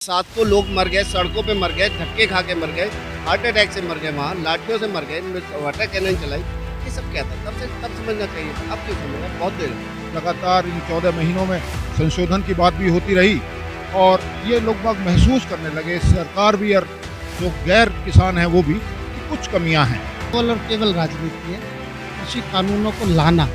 700 लोग मर गए, सड़कों पे मर गए, धक्के खा के मर गए, हार्ट अटैक से मर गए, वहाँ लाठियों से मर गए, वाटर कैनन चलाई। ये सब क्या था? तब समझना चाहिए था। अब क्यों समझना? बहुत देर हो गई। लगातार इन 14 महीनों में संशोधन की बात भी होती रही और ये लोग बाग महसूस करने लगे, सरकार भी और जो गैर किसान हैं वो भी, कि कुछ कमियां हैं। केवल और केवल राजनीति है। कृषि कानूनों को लाना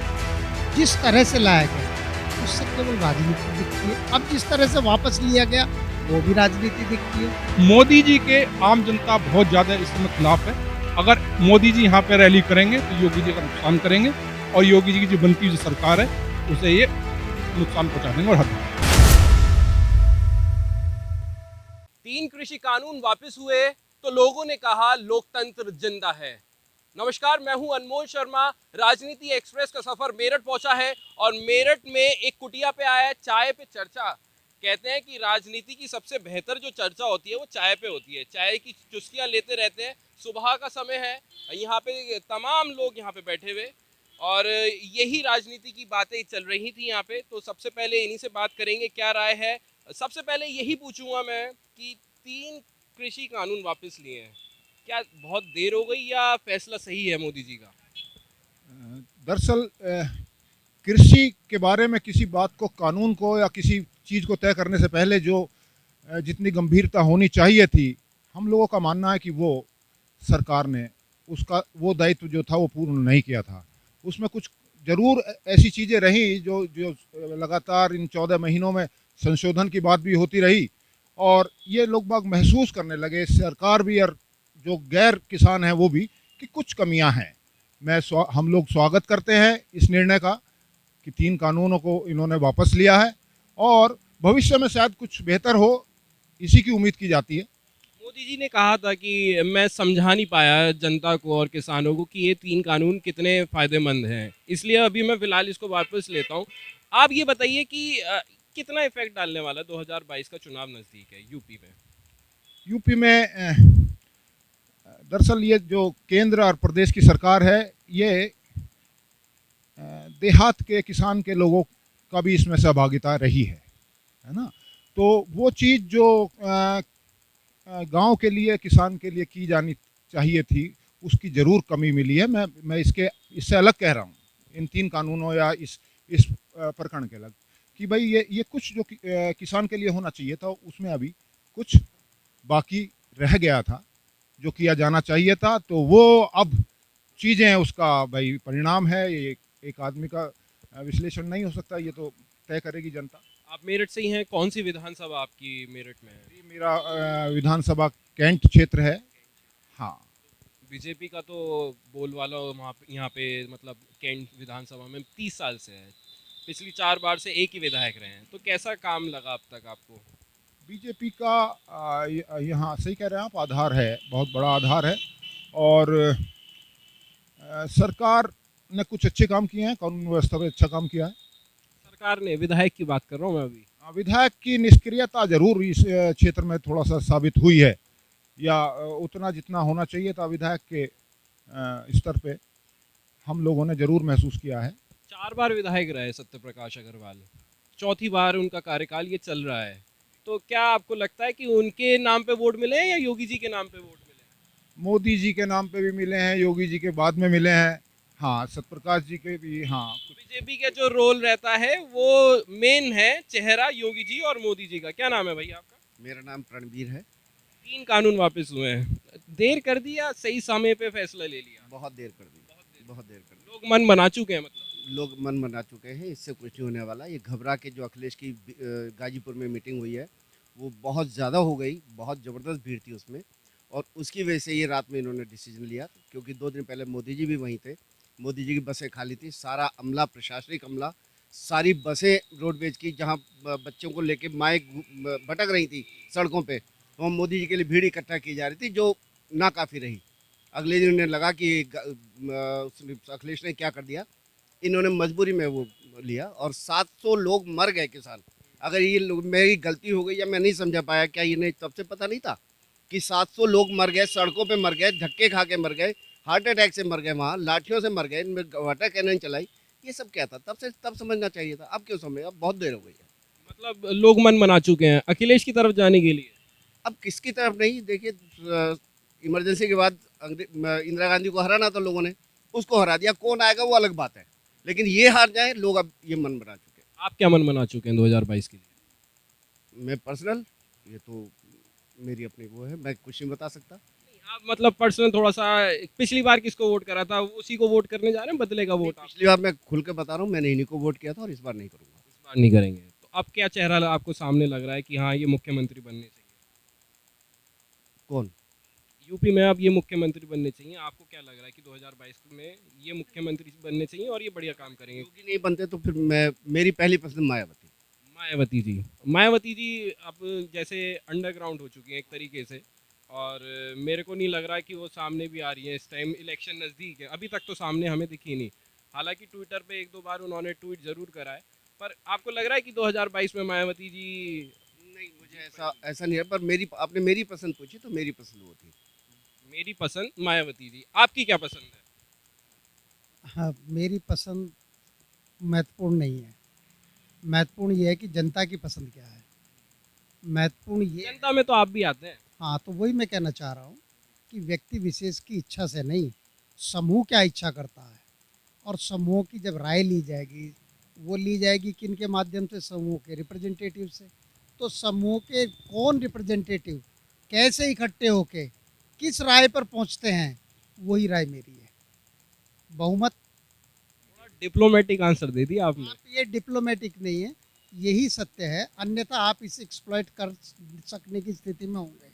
जिस तरह से लाया गया उससे केवल राजनीति दिखती है। अब जिस तरह से वापस लिया गया वो भी राजनीति दिखती है। मोदी जी के आम जनता बहुत ज़्यादा इसमें खिलाफ है। अगर मोदी जी यहाँ पे रैली करेंगे तो योगी जी का नुकसान करेंगे और योगी जी की जो बनती हुई सरकार है उसे ये नुकसान पहुँचा देंगे और हद देंगे। 3 कृषि कानून वापस हुए तो लोगों ने कहा लोकतंत्र जिंदा है। नमस्कार, मैं हूं अनमोल शर्मा। राजनीति एक्सप्रेस का सफर मेरठ पहुंचा है और मेरठ में एक कुटिया पे आया है, चाय पे चर्चा। कहते हैं कि राजनीति की सबसे बेहतर जो चर्चा होती है वो चाय पे होती है। चाय की चुस्कियां लेते रहते हैं। सुबह का समय है, यहाँ पे तमाम लोग यहाँ पे बैठे हुए और यही राजनीति की बातें चल रही थी यहाँ पे। तो सबसे पहले इन्हीं से बात करेंगे, क्या राय है। सबसे पहले यही पूछूंगा मैं कि 3 कृषि कानून वापस लिए हैं, क्या बहुत देर हो गई या फैसला सही है मोदी जी का? दरअसल कृषि के बारे में किसी बात को, कानून को या किसी चीज़ को तय करने से पहले जो जितनी गंभीरता होनी चाहिए थी, हम लोगों का मानना है कि वो सरकार ने उसका वो दायित्व जो था वो पूर्ण नहीं किया था। उसमें कुछ ज़रूर ऐसी चीज़ें रहीं जो जो लगातार इन 14 महीनों में संशोधन की बात भी होती रही और ये लोग बाग महसूस करने लगे, सरकार भी और जो गैर किसान हैं वो भी, कि कुछ कमियां हैं। हम लोग स्वागत करते हैं इस निर्णय का कि 3 कानूनों को इन्होंने वापस लिया है और भविष्य में शायद कुछ बेहतर हो, इसी की उम्मीद की जाती है। मोदी जी ने कहा था कि मैं समझा नहीं पाया जनता को और किसानों को कि ये 3 कानून कितने फायदेमंद हैं, इसलिए अभी मैं फिलहाल इसको वापस लेता हूँ। आप ये बताइए कि कितना इफेक्ट डालने वाला 2022 का चुनाव नज़दीक है यूपी में? यूपी में दरअसल ये जो केंद्र और प्रदेश की सरकार है, ये देहात के किसान के लोगों का भी इसमें सहभागिता रही है ना। तो वो चीज़ जो गांव के लिए, किसान के लिए की जानी चाहिए थी, उसकी ज़रूर कमी मिली है। मैं इससे अलग कह रहा हूँ, इन 3 कानूनों या इस प्रकरण के अलग, कि भाई ये कुछ जो किसान के लिए होना चाहिए था उसमें अभी कुछ बाकी रह गया था जो किया जाना चाहिए था। तो वो अब चीज़ें, उसका भाई परिणाम है, ये एक आदमी का विश्लेषण नहीं हो सकता, ये तो तय करेगी जनता। आप मेरठ से ही हैं, कौन सी विधानसभा आपकी मेरठ में है? मेरा विधानसभा कैंट क्षेत्र है। हाँ, बीजेपी का तो बोलबाला वहाँ पे, यहाँ पे मतलब कैंट विधानसभा में 30 साल से है। पिछली 4 बार से एक ही विधायक रहे हैं, तो कैसा काम लगा अब तक आपको? बीजेपी का यहाँ सही कह रहे हैं आप, आधार है, बहुत बड़ा आधार है और सरकार ने कुछ अच्छे काम किए हैं, कानून व्यवस्था पे अच्छा काम किया है। सरकार ने, विधायक की बात कर रहा हूँ मैं अभी। विधायक की निष्क्रियता जरूर इस क्षेत्र में थोड़ा सा साबित हुई है, या उतना जितना होना चाहिए था विधायक के स्तर पे हम लोगों ने जरूर महसूस किया है। 4 बार विधायक रहे सत्य प्रकाश अग्रवाल, 4थी बार उनका कार्यकाल ये चल रहा है। तो क्या आपको लगता है कि उनके नाम पे वोट मिले हैं या योगी जी के नाम पे वोट मिले हैं? मोदी जी के नाम पे भी मिले हैं, योगी जी के बाद में मिले हैं, हाँ, सत्यप्रकाश जी के भी। हाँ, बीजेपी का जो रोल रहता है वो मेन है चेहरा योगी जी और मोदी जी का। क्या नाम है भाई आपका? मेरा नाम रणबीर है। 3 कानून वापस हुए हैं, देर कर दी या सही समय पे फैसला ले लिया? बहुत देर कर दी, बहुत देर कर दी। लोग मन बना चुके हैं, मतलब लोग मन बना चुके हैं, इससे कुछ नहीं होने वाला। ये घबरा के जो अखिलेश की गाजीपुर में मीटिंग हुई है वो बहुत ज़्यादा हो गई, बहुत ज़बरदस्त भीड़ थी उसमें, और उसकी वजह से ये रात में इन्होंने डिसीजन लिया। क्योंकि 2 दिन पहले मोदी जी भी वहीं थे, मोदी जी की बसें खाली थी, सारा अमला, प्रशासनिक अमला, सारी बसें रोडवेज की जहाँ बच्चों को लेके माएँ भटक रही थी सड़कों पे, वहाँ मोदी जी के लिए भीड़ इकट्ठा की जा रही थी, जो नाकाफ़ी रही। अगले दिन उन्हें लगा कि अखिलेश ने क्या कर दिया, इन्होंने मजबूरी में वो लिया और 700 लोग मर गए किसान। अगर ये मेरी गलती हो गई या मैं नहीं समझा पाया, क्या इन्हें तब से पता नहीं था कि 700 लोग मर गए, सड़कों पे मर गए, धक्के खा के मर गए, हार्ट अटैक से मर गए, वहाँ लाठियों से मर गए, वाटर कैनन चलाई। ये सब क्या था? तब समझना चाहिए था। अब क्यों समझे? अब बहुत देर हो गई है। मतलब लोग मन बना चुके हैं अखिलेश की तरफ जाने के लिए। अब किसकी तरफ नहीं, देखिए इमरजेंसी के बाद इंदिरा गांधी को हराना था लोगों ने, उसको हरा दिया, कौन आएगा वो अलग बात है, लेकिन ये हार जाए, लोग अब ये मन बना चुके हैं। आप क्या मन बना चुके हैं 2022 के लिए? मैं पर्सनल, ये तो मेरी अपनी वो है, मैं कुछ नहीं बता सकता। आप मतलब पर्सनल थोड़ा सा, पिछली बार किसको वोट करा था उसी को वोट करने जा रहे हैं, बदलेगा वोट आप? पिछली बार मैं खुल के बता रहा हूँ, मैंने इन्हीं को वोट किया था और इस बार नहीं करूँगा। इस बार नहीं करेंगे तो अब क्या चेहरा आपको सामने लग रहा है कि हाँ ये मुख्यमंत्री बनने चाहिए? कौन? यूपी में अब ये मुख्यमंत्री बनने चाहिए, आपको क्या लग रहा है कि 2022 में ये मुख्यमंत्री बनने चाहिए और ये बढ़िया काम करेंगे? योगी नहीं बनते तो फिर मेरी पहली पसंद मायावती। मायावती जी, मायावती जी अब जैसे अंडरग्राउंड हो चुकी हैं एक तरीके से, और मेरे को नहीं लग रहा है कि वो सामने भी आ रही है। इस टाइम इलेक्शन नज़दीक है, अभी तक तो सामने हमें दिखी नहीं। हालांकि ट्विटर पे एक दो बार उन्होंने ट्वीट ज़रूर करा है, पर आपको लग रहा है कि 2022 में मायावती जी? नहीं, मुझे ऐसा नहीं है, पर आपने मेरी पसंद पूछी तो मेरी पसंद वो थी। मेरी पसंद मायावती जी, आपकी क्या पसंद है? हाँ, मेरी पसंद महत्वपूर्ण नहीं है। महत्वपूर्ण ये है कि जनता की पसंद क्या है। महत्वपूर्ण ये, जनता में तो आप भी आते हैं। हाँ, तो वही मैं कहना चाह रहा हूँ कि व्यक्ति विशेष की इच्छा से नहीं, समूह क्या इच्छा करता है, और समूह की जब राय ली जाएगी, वो ली जाएगी किन के माध्यम से? समूह के रिप्रेजेंटेटिव से। तो समूह के कौन रिप्रेजेंटेटिव कैसे इकट्ठे होके किस राय पर पहुंचते हैं, वही राय मेरी है। बहुमत। थोड़ा डिप्लोमेटिक आंसर दे दिया आपने। आप, ये डिप्लोमेटिक नहीं है, यही सत्य है, अन्यथा आप इसे एक्सप्लॉइट कर सकने की स्थिति में होंगे।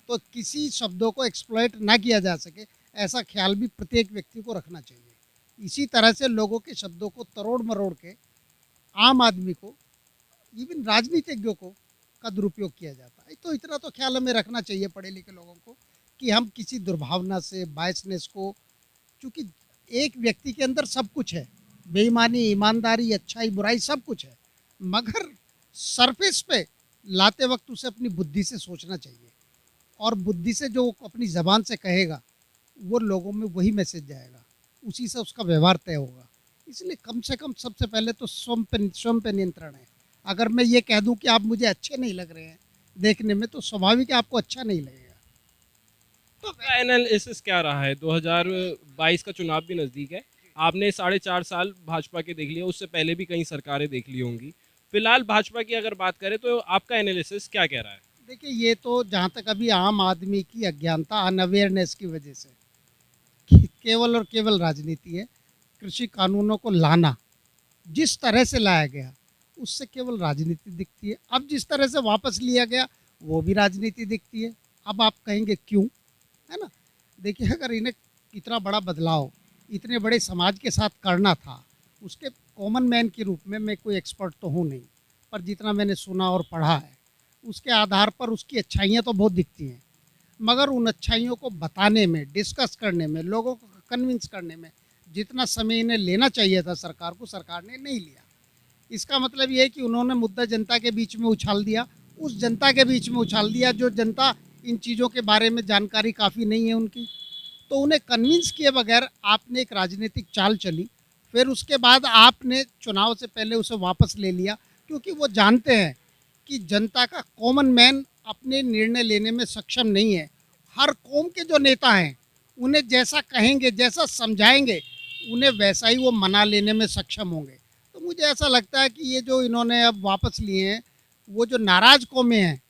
तो किसी शब्दों को एक्सप्लॉइट ना किया जा सके, ऐसा ख्याल भी प्रत्येक व्यक्ति को रखना चाहिए। इसी तरह से लोगों के शब्दों को तरोड़ मरोड़ के आम आदमी को, इवन राजनीतिज्ञों को का दुरुपयोग किया जाता है। तो इतना तो ख्याल हमें रखना चाहिए पढ़े लिखे लोगों को कि हम किसी दुर्भावना से, बायसनेस को, चूँकि एक व्यक्ति के अंदर सब कुछ है, बेईमानी, ईमानदारी, अच्छाई, बुराई सब कुछ है, मगर सरफेस पे लाते वक्त उसे अपनी बुद्धि से सोचना चाहिए, और बुद्धि से जो अपनी ज़बान से कहेगा वो लोगों में वही मैसेज जाएगा, उसी से उसका व्यवहार तय होगा। इसलिए कम से कम सबसे पहले तो स्वयं पे नियंत्रण है। अगर मैं ये कह दूं कि आप मुझे अच्छे नहीं लग रहे हैं देखने में, तो स्वाभाविक है आपको अच्छा नहीं लगेगा। तो आपका एनालिसिस क्या रहा है? 2022 का चुनाव भी नज़दीक है, आपने 4.5 साल भाजपा के देख लिए, उससे पहले भी कई सरकारें देख ली होंगी। फिलहाल भाजपा की अगर बात करें तो आपका एनालिसिस क्या कह रहा है? देखिए, ये तो जहाँ तक अभी आम आदमी की अज्ञानता, अनअवेयरनेस की वजह से केवल और केवल राजनीति है। कृषि कानूनों को लाना जिस तरह से लाया गया, उससे केवल राजनीति दिखती है। अब जिस तरह से वापस लिया गया, वो भी राजनीति दिखती है। अब आप कहेंगे क्यों, है ना? देखिए, अगर इन्हें इतना बड़ा बदलाव इतने बड़े समाज के साथ करना था, उसके कॉमन मैन के रूप में मैं कोई एक्सपर्ट तो हूँ नहीं, पर जितना मैंने सुना और पढ़ा है, उसके आधार पर उसकी अच्छाइयाँ तो बहुत दिखती हैं, मगर उन अच्छाइयों को बताने में, डिस्कस करने में, लोगों को कन्विंस करने में जितना समय इन्हें लेना चाहिए था सरकार को, सरकार ने नहीं लिया। इसका मतलब ये है कि उन्होंने मुद्दा जनता के बीच में उछाल दिया, उस जनता के बीच में उछाल दिया जो जनता इन चीज़ों के बारे में जानकारी काफ़ी नहीं है उनकी। तो उन्हें कन्विंस किए बगैर आपने एक राजनीतिक चाल चली, फिर उसके बाद आपने चुनाव से पहले उसे वापस ले लिया, क्योंकि वो जानते हैं कि जनता का कॉमन मैन अपने निर्णय लेने में सक्षम नहीं है। हर कौम के जो नेता हैं, उन्हें जैसा कहेंगे, जैसा समझाएंगे, उन्हें वैसा ही वो मना लेने में सक्षम होंगे। तो मुझे ऐसा लगता है कि ये जो इन्होंने अब वापस लिए हैं, वो जो नाराज़ कौमें हैं,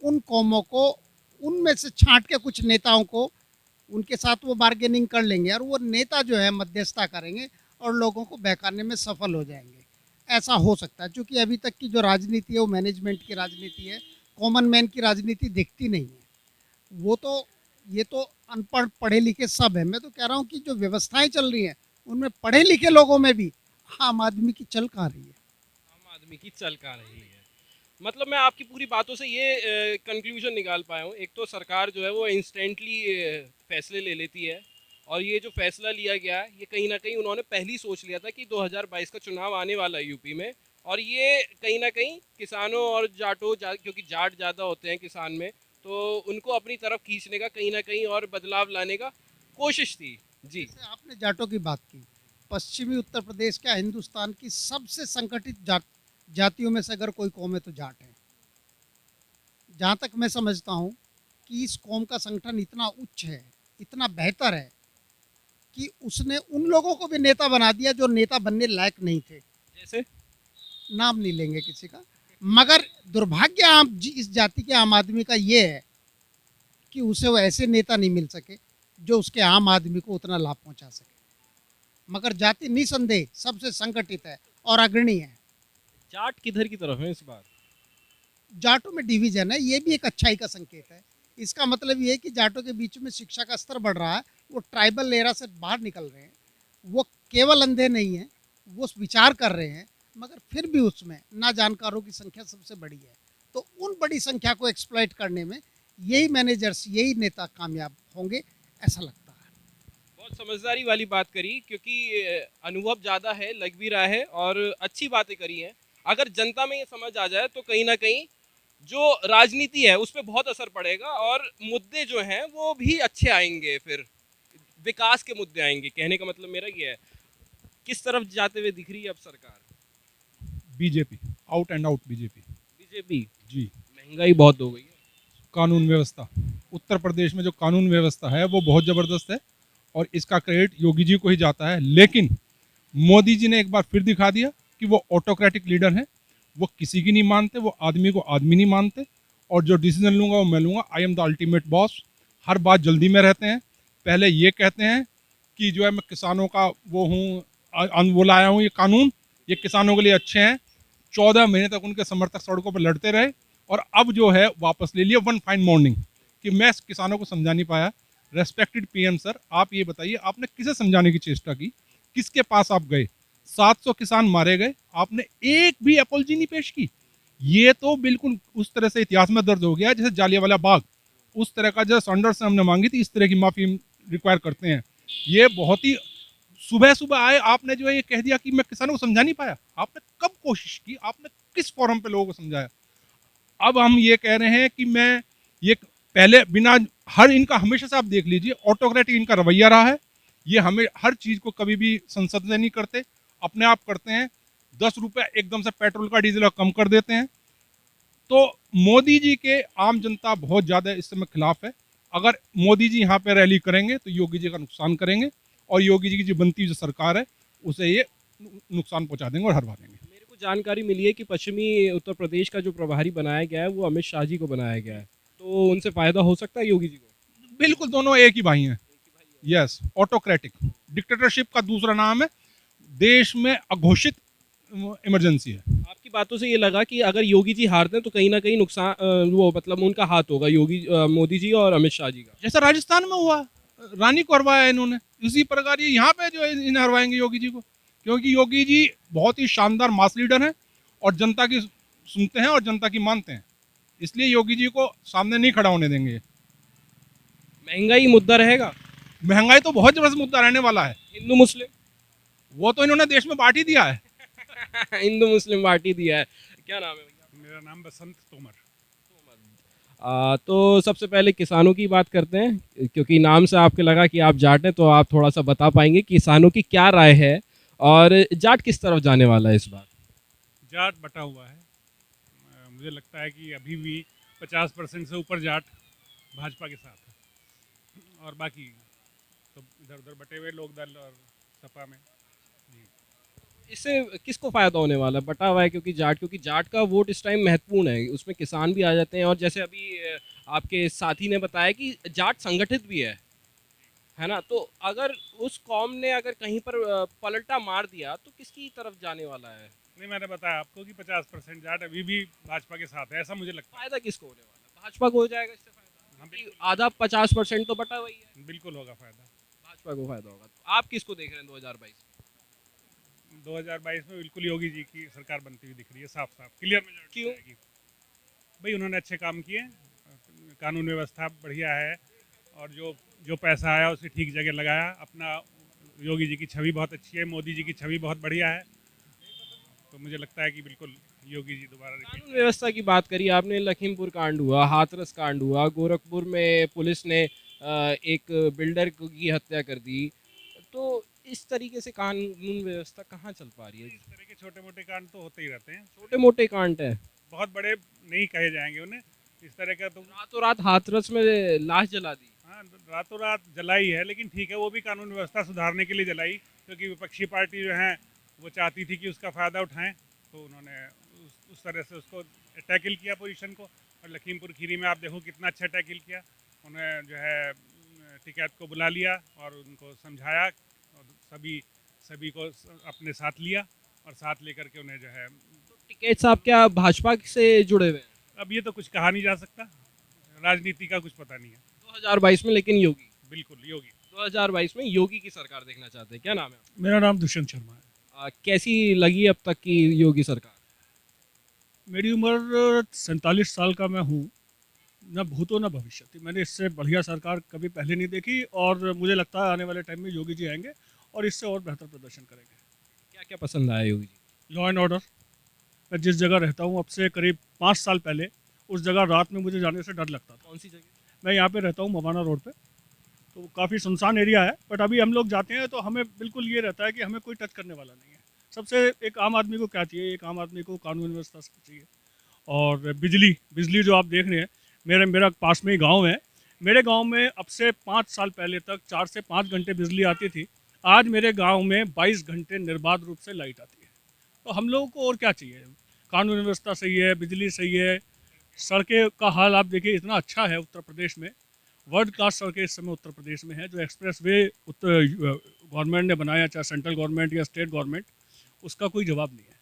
उन कौमों को, उनमें से छांट के कुछ नेताओं को, उनके साथ वो बार्गेनिंग कर लेंगे और वो नेता जो है मध्यस्थता करेंगे और लोगों को बहकाने में सफल हो जाएंगे। ऐसा हो सकता है, क्योंकि अभी तक की जो राजनीति है वो मैनेजमेंट की राजनीति है, कॉमन मैन की राजनीति दिखती नहीं है। वो तो, ये तो अनपढ़ पढ़े लिखे सब है। मैं तो कह रहा हूँ कि जो व्यवस्थाएं चल रही हैं, उनमें पढ़े लिखे लोगों में भी आम आदमी की चल कहाँ रही है। आम आदमी की चल कहाँ रही है? मतलब मैं आपकी पूरी बातों से ये कंक्लूजन निकाल पाया हूँ, एक तो सरकार जो है वो इंस्टेंटली फैसले ले लेती है, और ये जो फैसला लिया गया है, ये कहीं ना कहीं उन्होंने पहले ही सोच लिया था कि 2022 का चुनाव आने वाला है यूपी में, और ये कहीं ना कहीं किसानों और जाटों क्योंकि जाट ज़्यादा होते हैं किसान में, तो उनको अपनी तरफ खींचने का कहीं ना कहीं और बदलाव लाने का कोशिश थी। जी, जैसे आपने जाटों की बात की, पश्चिमी उत्तर प्रदेश क्या हिंदुस्तान की सबसे संगठित जातियों में से अगर कोई कौम है तो जाट है। जहाँ तक मैं समझता हूँ कि इस कौम का संगठन इतना उच्च है, इतना बेहतर है कि उसने उन लोगों को भी नेता बना दिया जो नेता बनने लायक नहीं थे। जैसे नाम नहीं लेंगे किसी का, मगर दुर्भाग्य इस जाति के आम आदमी का ये है कि उसे वो ऐसे नेता नहीं मिल सके जो उसके आम आदमी को उतना लाभ पहुंचा सके। मगर जाति निसंदेह सबसे संगठित है और अग्रणी है। जाट किधर की तरफ है इस बार? जाटों में डिवीजन है, ये भी एक अच्छाई का संकेत है। इसका मतलब ये है कि जाटों के बीच में शिक्षा का स्तर बढ़ रहा है, वो ट्राइबल एरा से बाहर निकल रहे हैं, वो केवल अंधे नहीं हैं, वो विचार कर रहे हैं, मगर फिर भी उसमें ना जानकारों की संख्या सबसे बड़ी है। तो उन बड़ी संख्या को एक्सप्लॉइट करने में यही मैनेजर्स, यही नेता कामयाब होंगे, ऐसा लगता है। बहुत समझदारी वाली बात करी, क्योंकि अनुभव ज़्यादा है, लग भी रहा है और अच्छी बातें करी हैं। अगर जनता में ये समझ आ जाए तो कहीं ना कहीं जो राजनीति है उस पर बहुत असर पड़ेगा और मुद्दे जो हैं वो भी अच्छे आएंगे, फिर विकास के मुद्दे आएंगे। कहने का मतलब मेरा ये है। किस तरफ जाते हुए दिख रही है अब सरकार? BJP, out and out BJP. BJP. जी। महंगाई बहुत हो गई है। कानून व्यवस्था, उत्तर प्रदेश में जो कानून व्यवस्था है वो बहुत ज़बरदस्त है और इसका क्रेडिट योगी जी को ही जाता है। लेकिन मोदी जी ने एक बार फिर दिखा दिया कि वो ऑटोक्रेटिक लीडर हैं, वो किसी की नहीं मानते, वो आदमी को आदमी नहीं मानते और जो डिसीजन लूँगा वो मैं लूँगा। I am the ultimate boss. हर बात जल्दी में रहते हैं। पहले ये कहते हैं कि जो है मैं किसानों का वो हूँ, वो लाया हूँ ये कानून, ये किसानों के लिए अच्छे हैं। 14 महीने तक उनके समर्थक सड़कों पर लड़ते रहे और अब जो है वापस ले लिया वन फाइन मॉर्निंग कि मैं किसानों को समझा नहीं पाया। रेस्पेक्टेड पीएम सर, आप ये बताइए आपने किसे समझाने की चेष्टा की? किसके पास आप गए? 700 किसान मारे गए, आपने एक भी अपॉलजी नहीं पेश की। ये तो बिल्कुल उस तरह से इतिहास में दर्ज हो गया जैसे जालियांवाला बाग, उस तरह का जो सॉन्डर्स से हमने मांगी थी, इस तरह की माफी रिक्वायर करते हैं। ये बहुत ही सुबह सुबह आए, आपने जो है ये कह दिया कि मैं किसानों को समझा नहीं पाया। आपने कब कोशिश की? आपने किस फोरम पे लोगों को समझाया? अब हम ये कह रहे हैं कि मैं ये पहले बिना हर इनका हमेशा से आप देख लीजिए ऑटोक्रेटिक इनका रवैया रहा है। ये हमें हर चीज़ को कभी भी संसद में नहीं करते, अपने आप करते हैं। 10 रुपये एकदम से पेट्रोल का डीजल का कम कर देते हैं। तो मोदी जी के आम जनता बहुत ज़्यादा इस समय खिलाफ है। अगर मोदी जी यहाँ पे रैली करेंगे तो योगी जी का नुकसान करेंगे और योगी जी की जो बनती हुई जो सरकार है उसे ये नुकसान पहुँचा देंगे और हरवा देंगे। मेरे को जानकारी मिली है कि पश्चिमी उत्तर प्रदेश का जो प्रभारी बनाया गया है वो अमित शाह जी को बनाया गया है, तो उनसे फायदा हो सकता है योगी जी को? बिल्कुल, दोनों एक ही भाई हैं। यस, ऑटोक्रेटिक डिक्टेटरशिप का दूसरा नाम है। देश में अघोषित इमरजेंसी है। आपकी बातों से ये लगा कि अगर योगी जी हारते हैं तो कहीं ना कहीं नुकसान वो मतलब उनका हाथ होगा मोदी जी और अमित शाह जी का। जैसा राजस्थान में हुआ, रानी को हरवाया इन्होंने, इसी प्रकार ये यहाँ पे जो है इन्हें हरवाएंगे योगी जी को, क्योंकि योगी जी बहुत ही शानदार मास लीडर हैं और जनता की सुनते हैं और जनता की मानते हैं। इसलिए योगी जी को सामने नहीं खड़ा होने देंगे। महंगाई मुद्दा रहेगा? महंगाई तो बहुत जबरदस्त मुद्दा रहने वाला है। हिंदू मुस्लिम? वो तो इन्होंने देश में बांट ही दिया है। हिंदू मुस्लिम पार्टी दिया है। क्या नाम है भैया? मेरा नाम बसंत तोमर। तो सबसे पहले किसानों की बात करते हैं, क्योंकि नाम से आपके लगा कि आप जाट हैं, तो आप थोड़ा सा बता पाएंगे किसानों की क्या राय है और जाट किस तरफ जाने वाला है इस बार? जाट बटा हुआ है। मुझे लगता है कि अभी भी 50% से ऊपर जाट भाजपा के साथ है और बाकी तो इधर उधर बटे हुए लोक दल और सपा में। इससे किसको फायदा होने वाला है? बटा हुआ है क्योंकि जाट का वोट इस टाइम महत्वपूर्ण है, उसमें किसान भी आ जाते हैं और जैसे अभी आपके साथी ने बताया कि जाट संगठित भी है ना? तो अगर उस कौम ने अगर कहीं पर पलटा मार दिया तो किसकी तरफ जाने वाला है? नहीं, मैंने बताया आपको कि 50% जाट अभी भी भाजपा के साथ है, ऐसा मुझे लगता फायदा किसको होने वाला है? भाजपा को हो जाएगा इससे फायदा? हाँ, क्योंकि आधा 50% तो बटा हुआ ही है। है। बिल्कुल होगा फायदा। भाजपा को फायदा होगा। तो आप किसको देख रहे हैं 2022 में? 2022 में बिल्कुल योगी जी की सरकार बनती हुई दिख रही है, साफ साफ क्लियर मेजॉरिटी क्यों? आएगी। भाई उन्होंने अच्छे काम किए, कानून व्यवस्था बढ़िया है और जो पैसा आया उसे ठीक जगह लगाया। अपना योगी जी की छवि बहुत अच्छी है, मोदी जी की छवि बहुत बढ़िया है, तो मुझे लगता है कि बिल्कुल योगी जी दोबारा कानून व्यवस्था की बात करी आपने, लखीमपुर कांड हुआ, हाथरस कांड हुआ, गोरखपुर में पुलिस ने एक बिल्डर की हत्या कर दी, तो इस तरीके से कानून व्यवस्था कहाँ चल पा रही है? इस तरह के छोटे मोटे कांड तो होते ही रहते हैं। छोटे मोटे कांड है। बहुत बड़े नहीं कहे जाएंगे उन्हें, इस तरह का तो रातों रात हाथरस में लाश जला दी। हाँ, रातों रात जलाई है, लेकिन ठीक है, वो भी कानून व्यवस्था सुधारने के लिए जलाई, क्योंकि विपक्षी पार्टी जो है वो चाहती थी कि उसका फ़ायदा उठाएं, तो उन्होंने उस तरह से उसको टैकल किया पोजीशन को। और लखीमपुर खीरी में आप देखो कितना अच्छा टैकल किया, उन्हें जो है टिकैत को बुला लिया और उनको समझाया और सभी को अपने साथ लिया और साथ लेकर के उन्हें जो है, टिकैत साहब क्या भाजपा से जुड़े हुए हैं? अब ये तो कुछ कहा नहीं जा सकता, राजनीति का कुछ पता नहीं है। 2022 में लेकिन योगी, बिल्कुल योगी। 2022 में योगी की सरकार देखना चाहते हैं। क्या नाम है आपका? मेरा नाम दुष्यंत शर्मा है। कैसी लगी अब तक की योगी सरकार? मेरी उम्र 47 साल का मैं हूँ, न भूतो न भविष्य थी। मैंने इससे बढ़िया सरकार कभी पहले नहीं देखी और मुझे लगता है आने वाले टाइम में योगी जी आएंगे और इससे और बेहतर प्रदर्शन करेंगे। क्या क्या पसंद आया Yogi ji? Law and order. मैं जिस जगह रहता हूँ अब से करीब 5 साल पहले उस जगह रात में मुझे जाने से डर लगता था। कौन सी जगह? मैं यहाँ पे रहता हूँ मवाना रोड पे, तो काफ़ी सुनसान एरिया है, बट अभी हम लोग जाते हैं तो हमें बिल्कुल ये रहता है कि हमें कोई टच करने वाला नहीं है। सबसे एक आम आदमी को क्या चाहिए, एक आम आदमी को कानून व्यवस्था चाहिए। और बिजली जो आप देख रहे हैं, मेरा पास में ही गांव है। मेरे गांव में अब से 5 साल पहले तक 4 से 5 घंटे बिजली आती थी, आज मेरे गांव में 22 घंटे निर्बाध रूप से लाइट आती है। तो हम लोगों को और क्या चाहिए? कानून व्यवस्था सही है, बिजली सही है, सड़कें का हाल आप देखिए इतना अच्छा है उत्तर प्रदेश में। वर्ल्ड क्लास सड़कें इस समय उत्तर प्रदेश में है। जो एक्सप्रेस वे गवर्नमेंट ने बनाया, चाहे सेंट्रल गवर्नमेंट या स्टेट गवर्नमेंट, उसका कोई जवाब नहीं है।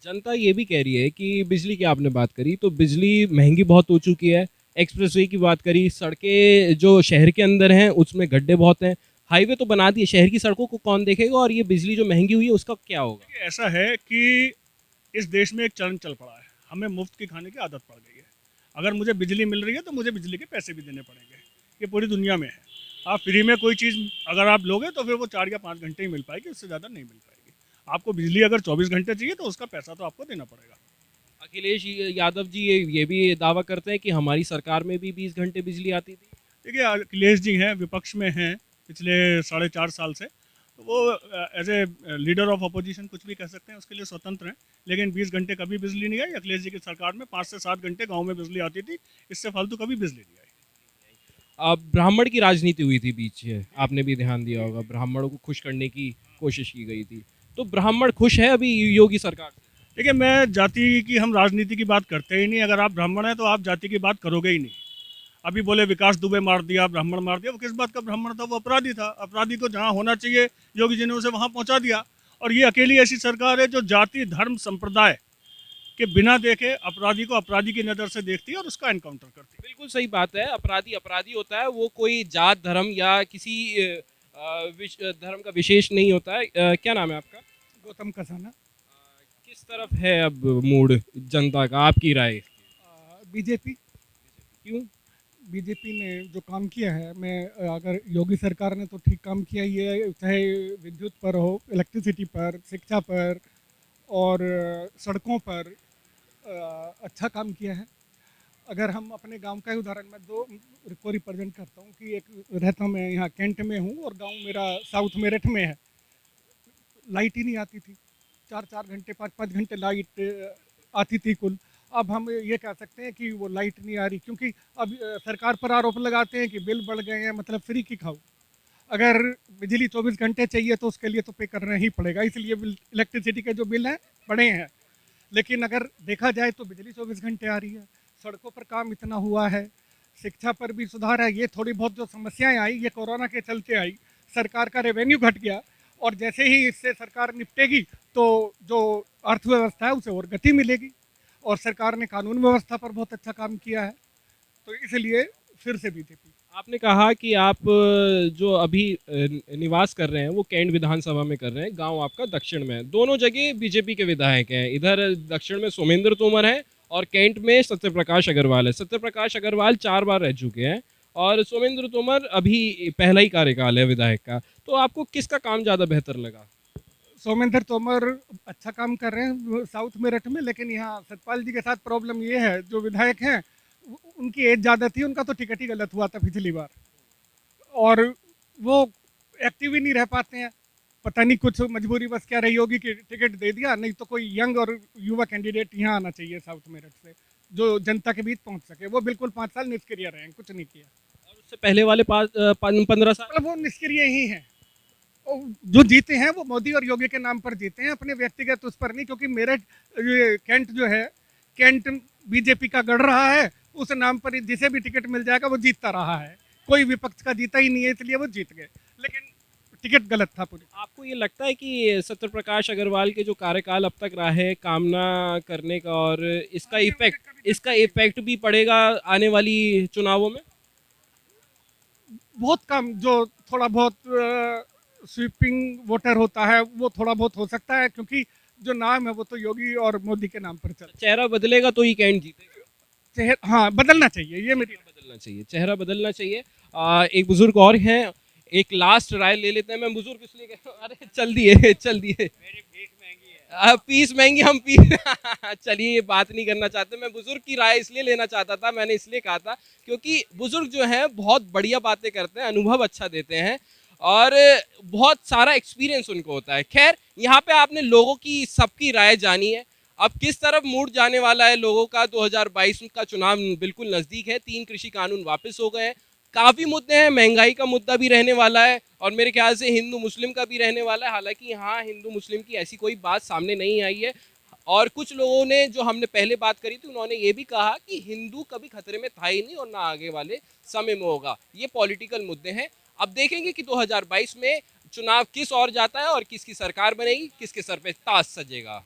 जनता ये भी कह रही है कि बिजली की आपने बात करी तो बिजली महंगी बहुत हो चुकी है। एक्सप्रेसवे की बात करी, सड़कें जो शहर के अंदर हैं उसमें गड्ढे बहुत हैं। हाईवे तो बना दिए, शहर की सड़कों को कौन देखेगा? और ये बिजली जो महंगी हुई है उसका क्या होगा? देखिए, ऐसा है कि इस देश में एक चलन चल पड़ा है, हमें मुफ्त की खाने की आदत पड़ गई है। अगर मुझे बिजली मिल रही है तो मुझे बिजली के पैसे भी देने पड़ेंगे। ये पूरी दुनिया में है। आप फ्री में कोई चीज़ अगर आप लोगे तो फिर वो 4 या 5 घंटे ही मिल पाएगी, उससे ज़्यादा नहीं मिल पाएगी। आपको बिजली अगर 24 घंटे चाहिए तो उसका पैसा तो आपको देना पड़ेगा। अखिलेश यादव जी ये भी दावा करते हैं कि हमारी सरकार में भी 20 घंटे बिजली आती थी। देखिए, अखिलेश जी हैं, विपक्ष में हैं पिछले 4.5 साल से, तो वो as a leader of opposition कुछ भी कह सकते हैं, उसके लिए स्वतंत्र हैं। लेकिन 20 घंटे कभी बिजली नहीं आई। अखिलेश जी की सरकार में 5 से 7 घंटे गाँव में बिजली आती थी, इससे फालतू कभी बिजली नहीं आई। अब ब्राह्मण की राजनीति हुई थी बीच में, आपने भी ध्यान दिया होगा, ब्राह्मणों को खुश करने की कोशिश की गई थी। तो ब्राह्मण खुश है अभी योगी सरकार से? देखिए, मैं जाति की, हम राजनीति की बात करते ही नहीं। अगर आप ब्राह्मण हैं तो आप जाति की बात करोगे ही नहीं। अभी बोले विकास दुबे मार दिया, ब्राह्मण मार दिया, वो किस बात का ब्राह्मण था? वो अपराधी था। अपराधी को जहाँ होना चाहिए योगी जी ने उसे वहाँ पहुँचा दिया। और ये अकेली ऐसी सरकार है जो जाति, धर्म, संप्रदाय के बिना देखे अपराधी को अपराधी की नज़र से देखती है और उसका एनकाउंटर करती है। बिल्कुल सही बात है। अपराधी अपराधी होता है, वो कोई जात धर्म या किसी धर्म का विशेष नहीं होता है। क्या नाम है आपका? गौतम कसाना। किस तरफ है अब मूड जनता का, आपकी राय? बीजेपी। क्यों? बीजेपी ने जो काम किया है, मैं अगर योगी सरकार ने तो ठीक काम किया ही है, चाहे विद्युत पर हो, इलेक्ट्रिसिटी पर, शिक्षा पर और सड़कों पर अच्छा काम किया है। अगर हम अपने गांव का ही उदाहरण, मैं दो को रिप्रेजेंट करता हूं कि एक रहता हूं, मैं यहाँ कैंट में हूं और गांव मेरा साउथ मेरठ में है। लाइट ही नहीं आती थी, 4-4 घंटे 5-5 घंटे लाइट आती थी कुल। अब हम ये कह सकते हैं कि वो लाइट नहीं आ रही, क्योंकि अब सरकार पर आरोप लगाते हैं कि बिल बढ़ गए हैं, मतलब फ्री की खाओ। अगर बिजली 24 घंटे चाहिए तो उसके लिए तो पे करना ही पड़ेगा, इसलिए इलेक्ट्रिसिटी के जो बिल हैं बढ़े हैं। लेकिन अगर देखा जाए तो बिजली 24 घंटे आ रही है, सड़कों पर काम इतना हुआ है, शिक्षा पर भी सुधार है। ये थोड़ी बहुत जो समस्याएं आई ये कोरोना के चलते आई, सरकार का रेवेन्यू घट गया, और जैसे ही इससे सरकार निपटेगी तो जो अर्थव्यवस्था है उसे और गति मिलेगी। और सरकार ने कानून व्यवस्था पर बहुत अच्छा काम किया है, तो इसलिए फिर से बीजेपी। आपने कहा कि आप जो अभी निवास कर रहे हैं वो कैंट विधानसभा में कर रहे हैं, गांव आपका दक्षिण में है। दोनों जगह बीजेपी के विधायक हैं। इधर दक्षिण में सोमेंद्र तोमर है और कैंट में सत्यप्रकाश अग्रवाल है। सत्यप्रकाश अग्रवाल 4 बार रह चुके हैं और सोमेंद्र तोमर अभी पहला ही कार्यकाल है विधायक का। तो आपको किसका काम ज़्यादा बेहतर लगा? सोमेंद्र तोमर अच्छा काम कर रहे हैं साउथ मेरठ में, लेकिन यहाँ सतपाल जी के साथ प्रॉब्लम ये है, जो विधायक हैं उनकी एज ज़्यादा थी, उनका तो टिकट ही गलत हुआ था पिछली बार, और वो एक्टिव ही नहीं रह पाते हैं। पता नहीं कुछ मजबूरी बस क्या रही होगी कि टिकट दे दिया, नहीं तो कोई यंग और युवा कैंडिडेट यहाँ आना चाहिए साउथ मेरठ से, जो जनता के बीच पहुंच सके। वो बिल्कुल 5 साल निष्क्रिय रहे हैं, कुछ नहीं किया। और उससे पहले वाले 15 साल मतलब वो निष्क्रिय ही हैं। और जो जीते हैं वो मोदी और योगी के नाम पर जीते हैं, अपने व्यक्तिगत उस पर नहीं। क्योंकि मेरठ ये कैंट जो है, कैंट बीजेपी का गढ़ रहा है, उस नाम पर जिसे भी टिकट मिल जाएगा वो जीतता रहा है। कोई विपक्ष का जीता ही नहीं है, इसलिए वो जीत गए, लेकिन टिकट गलत था पूरी। आपको ये लगता है कि सत्य प्रकाश अग्रवाल के जो कार्यकाल अब तक रहा है कामना करने का, और इसका इफेक्ट भी पड़ेगा आने वाली चुनावों में? बहुत कम, जो थोड़ा बहुत स्वीपिंग वोटर होता है वो थोड़ा बहुत हो सकता है, क्योंकि जो नाम है वो तो योगी और मोदी के नाम पर चल। चेहरा बदलेगा तो ही कैंट जीतेगा। हाँ, बदलना चाहिए, ये मेरी। बदलना चाहिए, चेहरा बदलना चाहिए। एक बुजुर्ग और हैं, एक लास्ट राय ले लेते हैं। मैं बुजुर्ग इसलिए कह रहा हूं, अरे चल दिए चल दिए, मेरी फीस महंगी है। फीस महंगी, हम फीस चलिए ये बात नहीं करना चाहते। मैं बुजुर्ग की राय इसलिए लेना चाहता था, मैंने इसलिए कहा था क्योंकि बुजुर्ग जो हैं बहुत बढ़िया बातें करते हैं, अनुभव अच्छा देते हैं और बहुत सारा एक्सपीरियंस उनको होता है। खैर, यहाँ पे आपने लोगों की सबकी राय जानी है। अब किस तरफ मूड जाने वाला है लोगों का, 2022 का चुनाव बिल्कुल नज़दीक है। 3 कृषि कानून वापस हो गए हैं। काफ़ी मुद्दे हैं, महंगाई का मुद्दा भी रहने वाला है और मेरे ख्याल से हिंदू मुस्लिम का भी रहने वाला है। हालांकि यहाँ हिंदू मुस्लिम की ऐसी कोई बात सामने नहीं आई है और कुछ लोगों ने, जो हमने पहले बात करी थी, उन्होंने ये भी कहा कि हिंदू कभी खतरे में था ही नहीं और ना आगे वाले समय में होगा। ये पॉलिटिकल मुद्दे हैं। अब देखेंगे कि 2022 में चुनाव किस ओर जाता है और किसकी सरकार बनेगी, किसके सर पे ताज सजेगा।